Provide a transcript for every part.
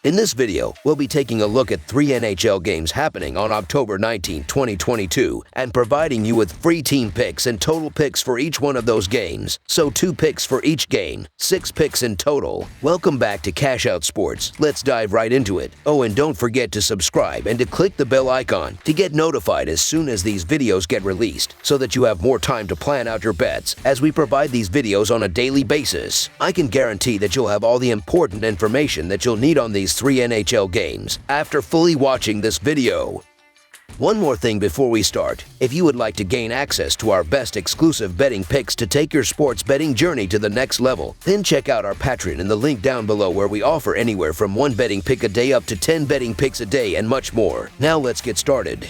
In this video, we'll be taking a look at 3 NHL games happening on October 19, 2022, and providing you with free team picks and total picks for each one of those games. So 2 picks for each game, 6 picks in total. Welcome back to Cash Out Sports. Let's dive right into it. Oh, and don't forget to subscribe and to click the bell icon to get notified as soon as these videos get released, so that you have more time to plan out your bets as we provide these videos on a daily basis. I can guarantee that you'll have all the important information that you'll need on these 3 NHL games after fully watching this video. One more thing before we start. If you would like to gain access to our best exclusive betting picks to take your sports betting journey to the next level, then check out our Patreon in the link down below, where we offer anywhere from 1 betting pick a day up to 10 betting picks a day and much more. Now let's get started.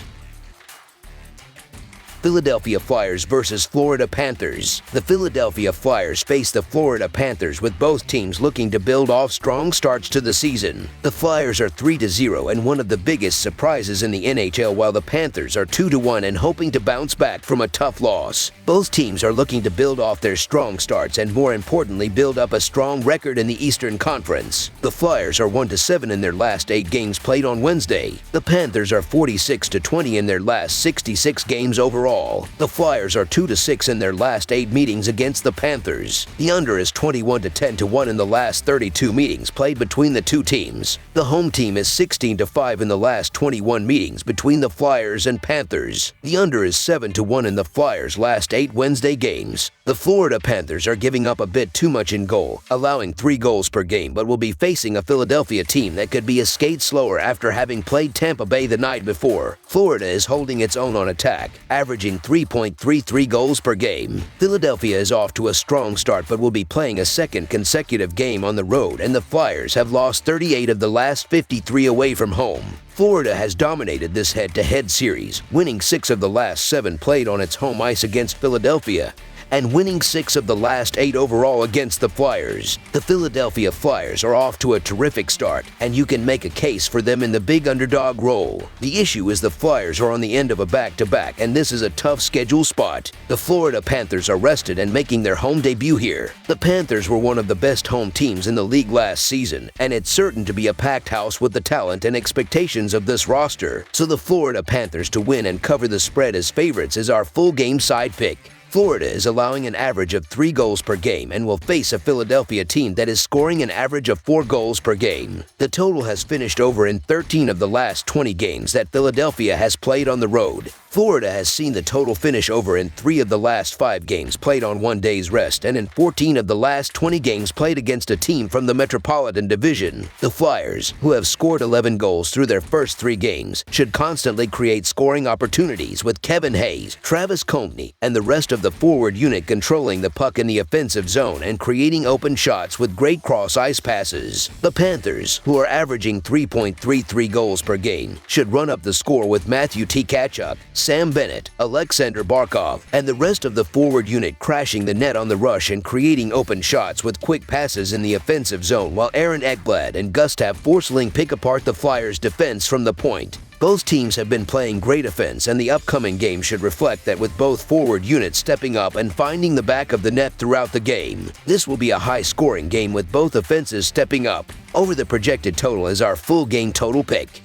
Philadelphia Flyers versus Florida Panthers. The Philadelphia Flyers face the Florida Panthers, with both teams looking to build off strong starts to the season. The Flyers are 3-0 and one of the biggest surprises in the NHL, while the Panthers are 2-1 and hoping to bounce back from a tough loss. Both teams are looking to build off their strong starts and, more importantly, build up a strong record in the Eastern Conference. The Flyers are 1-7 in their last 8 games played on Wednesday. The Panthers are 46-20 in their last 66 games overall. The Flyers are 2-6 in their last 8 meetings against the Panthers. The under is 21-10-1 in the last 32 meetings played between the two teams. The home team is 16-5 in the last 21 meetings between the Flyers and Panthers. The under is 7-1 in the Flyers' last 8 Wednesday games. The Florida Panthers are giving up a bit too much in goal, allowing 3 goals per game, but will be facing a Philadelphia team that could be a skate slower after having played Tampa Bay the night before. Florida is holding its own on attack, averaging 3.33 goals per game. Philadelphia is off to a strong start, but will be playing a second consecutive game on the road, and the Flyers have lost 38 of the last 53 away from home. Florida has dominated this head-to-head series, winning 6 of the last 7 played on its home ice against Philadelphia, and winning 6 of the last 8 overall against the Flyers. The Philadelphia Flyers are off to a terrific start, and you can make a case for them in the big underdog role. The issue is the Flyers are on the end of a back-to-back, and this is a tough schedule spot. The Florida Panthers are rested and making their home debut here. The Panthers were one of the best home teams in the league last season, and it's certain to be a packed house with the talent and expectations of this roster. So the Florida Panthers to win and cover the spread as favorites is our full game side pick. Florida is allowing an average of 3 goals per game and will face a Philadelphia team that is scoring an average of 4 goals per game. The total has finished over in 13 of the last 20 games that Philadelphia has played on the road. Florida has seen the total finish over in 3 of the last 5 games played on 1 day's rest, and in 14 of the last 20 games played against a team from the Metropolitan Division. The Flyers, who have scored 11 goals through their first 3 games, should constantly create scoring opportunities, with Kevin Hayes, Travis Konechny, and the rest of the forward unit controlling the puck in the offensive zone and creating open shots with great cross-ice passes. The Panthers, who are averaging 3.33 goals per game, should run up the score with Matthew Tkachuk, Sam Bennett, Alexander Barkov, and the rest of the forward unit crashing the net on the rush and creating open shots with quick passes in the offensive zone, while Aaron Ekblad and Gustav Forsling pick apart the Flyers' defense from the point. Both teams have been playing great offense, and the upcoming game should reflect that, with both forward units stepping up and finding the back of the net throughout the game. This will be a high-scoring game with both offenses stepping up. Over the projected total is our full game total pick.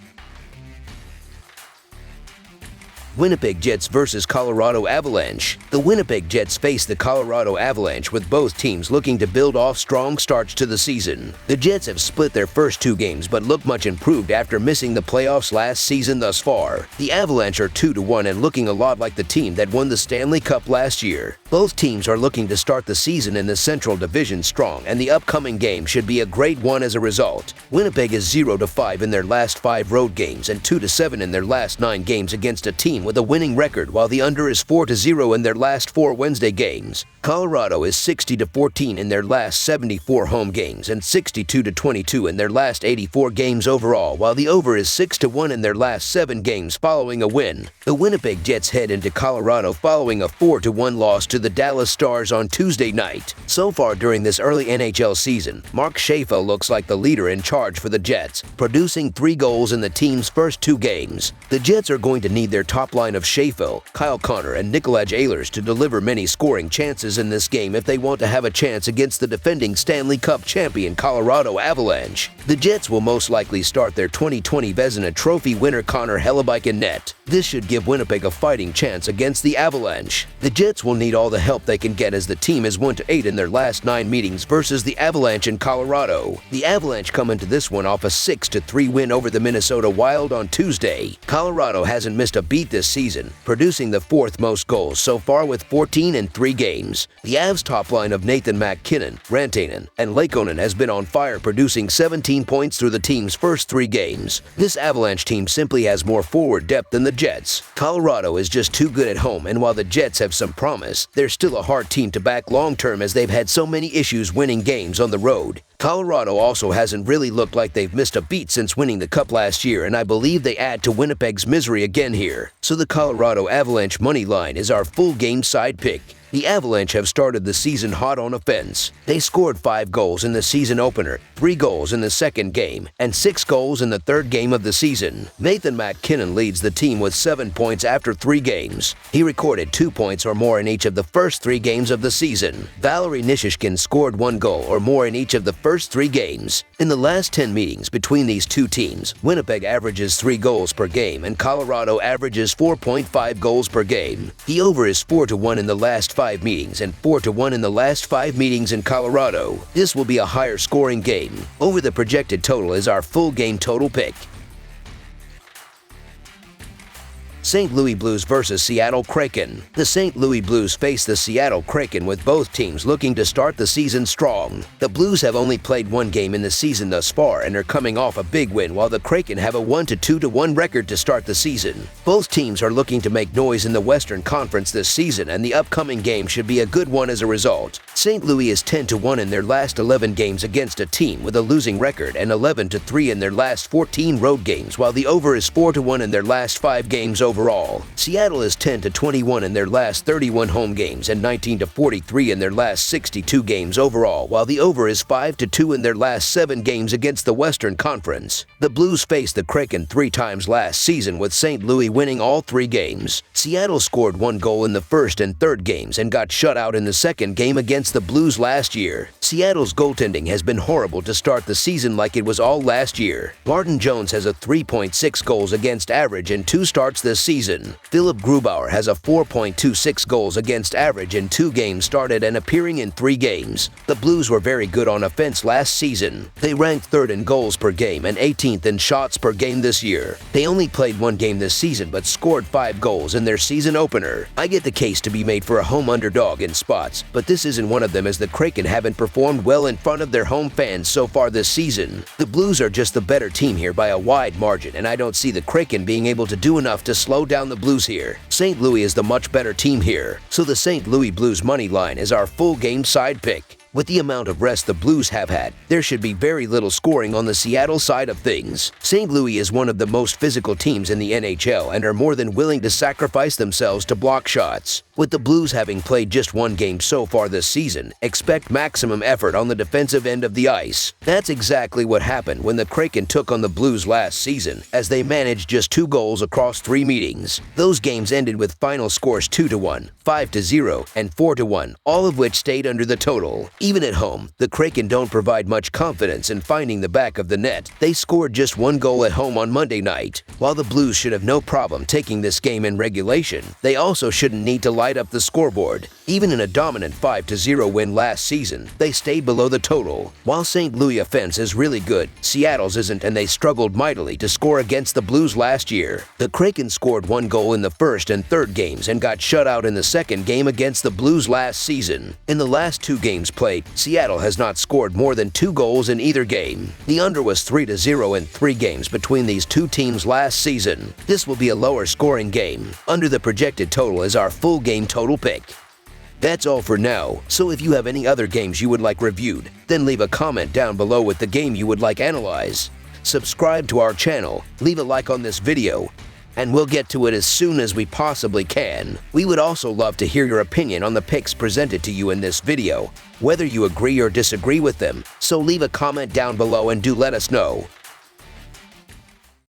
Winnipeg Jets versus Colorado Avalanche. The Winnipeg Jets face the Colorado Avalanche, with both teams looking to build off strong starts to the season. The Jets have split their first 2 games but look much improved after missing the playoffs last season thus far. The Avalanche are 2-1 and looking a lot like the team that won the Stanley Cup last year. Both teams are looking to start the season in the Central Division strong, and the upcoming game should be a great one as a result. Winnipeg is 0-5 in their last 5 road games and 2-7 in their last 9 games against a team with a winning record, while the under is 4-0 in their last 4 Wednesday games. Colorado is 60-14 in their last 74 home games and 62-22 in their last 84 games overall, while the over is 6-1 in their last 7 games following a win. The Winnipeg Jets head into Colorado following a 4-1 loss to the Dallas Stars on Tuesday night. So far during this early NHL season, Mark Scheifele looks like the leader in charge for the Jets, producing 3 goals in the team's first 2 games. The Jets are going to need their top line of Sheffield, Kyle Connor, and Nikolaj Ehlers to deliver many scoring chances in this game if they want to have a chance against the defending Stanley Cup champion Colorado Avalanche. The Jets will most likely start their 2020 Vezina Trophy winner Connor Hellebuyck in net. This should give Winnipeg a fighting chance against the Avalanche. The Jets will need all the help they can get as the team is 1-8 in their last 9 meetings versus the Avalanche in Colorado. The Avalanche come into this one off a 6-3 win over the Minnesota Wild on Tuesday. Colorado hasn't missed a beat this season, producing the 4th most goals so far with 14 in 3 games. The Avs top line of Nathan MacKinnon, Rantanen, and Lakonen has been on fire, producing 17 points through the team's first 3 games. This Avalanche team simply has more forward depth than the Jets. Colorado is just too good at home, and while the Jets have some promise, they're still a hard team to back long-term as they've had so many issues winning games on the road. Colorado also hasn't really looked like they've missed a beat since winning the Cup last year, and I believe they add to Winnipeg's misery again here. So the Colorado Avalanche money line is our full game side pick. The Avalanche have started the season hot on offense. They scored 5 goals in the season opener, 3 goals in the second game, and 6 goals in the third game of the season. Nathan MacKinnon leads the team with 7 points after 3 games. He recorded 2 points or more in each of the first 3 games of the season. Valeri Nichushkin scored 1 goal or more in each of the first 3 games. In the last 10 meetings between these two teams, Winnipeg averages 3 goals per game and Colorado averages 4.5 goals per game. The over is 4-1 in the last 5 meetings and 4-1 in the last 5 meetings in Colorado. This will be a higher scoring game. Over the projected total is our full game total pick. St. Louis Blues versus Seattle Kraken. The St. Louis Blues face the Seattle Kraken with both teams looking to start the season strong. The Blues have only played 1 game in the season thus far and are coming off a big win, while the Kraken have a 1-2-1 record to start the season. Both teams are looking to make noise in the Western Conference this season, and the upcoming game should be a good one as a result. St. Louis is 10-1 in their last 11 games against a team with a losing record and 11-3 in their last 14 road games, while the over is 4-1 in their last 5 games overall. Seattle is 10-21 in their last 31 home games and 19-43 in their last 62 games overall, while the over is 5-2 in their last 7 games against the Western Conference. The Blues faced the Kraken 3 times last season, with St. Louis winning all 3 games. Seattle scored 1 goal in the first and third games and got shut out in the second game against the Blues last year. Seattle's goaltending has been horrible to start the season, like it was all last year. Martin Jones has a 3.6 goals against average in 2 starts this season. Philip Grubauer has a 4.26 goals against average in 2 games started and appearing in 3 games. The Blues were very good on offense last season. They ranked 3rd in goals per game and 18th in shots per game this year. They only played 1 game this season but scored 5 goals in their season opener. I get the case to be made for a home underdog in spots, but this isn't one of them as the Kraken haven't performed well in front of their home fans so far this season. The Blues are just the better team here by a wide margin, and I don't see the Kraken being able to do enough to slow down the Blues here. St. Louis is the much better team here, so the St. Louis Blues money line is our full game side pick. With the amount of rest the Blues have had, there should be very little scoring on the Seattle side of things. St. Louis is one of the most physical teams in the NHL and are more than willing to sacrifice themselves to block shots. With the Blues having played just 1 game so far this season, expect maximum effort on the defensive end of the ice. That's exactly what happened when the Kraken took on the Blues last season, as they managed just 2 goals across 3 meetings. Those games ended with final scores 2-1, 5-0, and 4-1, all of which stayed under the total. Even at home, the Kraken don't provide much confidence in finding the back of the net. They scored just 1 goal at home on Monday night. While the Blues should have no problem taking this game in regulation, they also shouldn't need to light up the scoreboard. Even in a dominant 5-0 win last season, they stayed below the total. While St. Louis offense is really good, Seattle's isn't, and they struggled mightily to score against the Blues last year. The Kraken scored 1 goal in the first and third games and got shut out in the second game against the Blues last season. In the last 2 games played, Seattle has not scored more than 2 goals in either game. The under was 3-0 in 3 games between these 2 teams last season. This will be a lower scoring game. Under the projected total is our full game total pick. That's all for now, so if you have any other games you would like reviewed, then leave a comment down below with the game you would like analyzed. Subscribe to our channel, leave a like on this video, and we'll get to it as soon as we possibly can. We would also love to hear your opinion on the picks presented to you in this video, whether you agree or disagree with them, so leave a comment down below and do let us know.